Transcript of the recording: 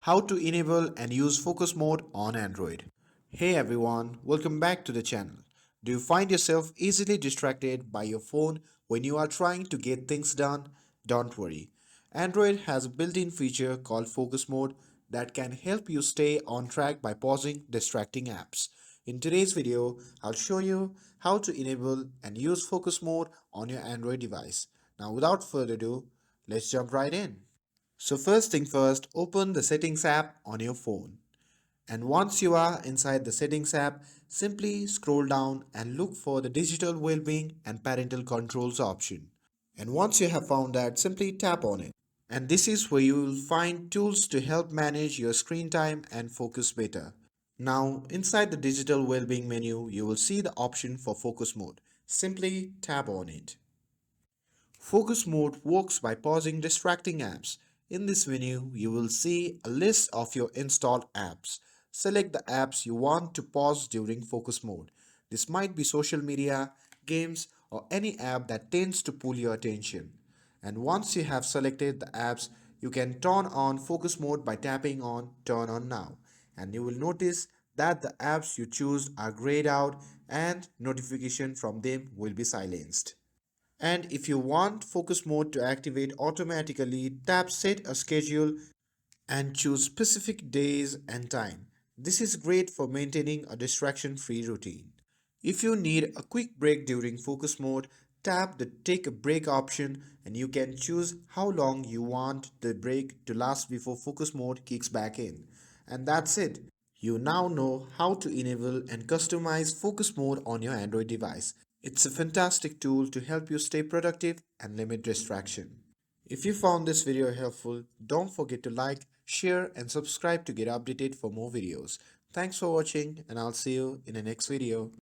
How to enable and use focus mode on Android. Hey everyone, welcome back to the channel. Do you find yourself easily distracted by your phone when you are trying to get things done? Don't worry. Android has a built-in feature called focus mode that can help you stay on track by pausing distracting apps. In today's video, I'll show you how to enable and use focus mode on your Android device. Now without further ado, let's jump right in. So first thing first, open the settings app on your phone. And once you are inside the settings app, simply scroll down and look for the digital well-being and parental controls option. And once you have found that, simply tap on it. And this is where you will find tools to help manage your screen time and focus better. Now, inside the digital well-being menu, you will see the option for focus mode. Simply tap on it. Focus mode works by pausing distracting apps. In this menu, you will see a list of your installed apps. Select the apps you want to pause during focus mode. This might be social media, games, or any app that tends to pull your attention. And once you have selected the apps, you can turn on focus mode by tapping on Turn on Now. And you will notice that the apps you choose are grayed out and notification from them will be silenced. And if you want focus mode to activate automatically, tap set a schedule and choose specific days and time. This is great for maintaining a distraction-free routine. If you need a quick break during focus mode, tap the take a break option and you can choose how long you want the break to last before focus mode kicks back in. And that's it. You now know how to enable and customize focus mode on your Android device. It's a fantastic tool to help you stay productive and limit distraction. If you found this video helpful, don't forget to like, share and subscribe to get updated for more videos. Thanks for watching and I'll see you in the next video.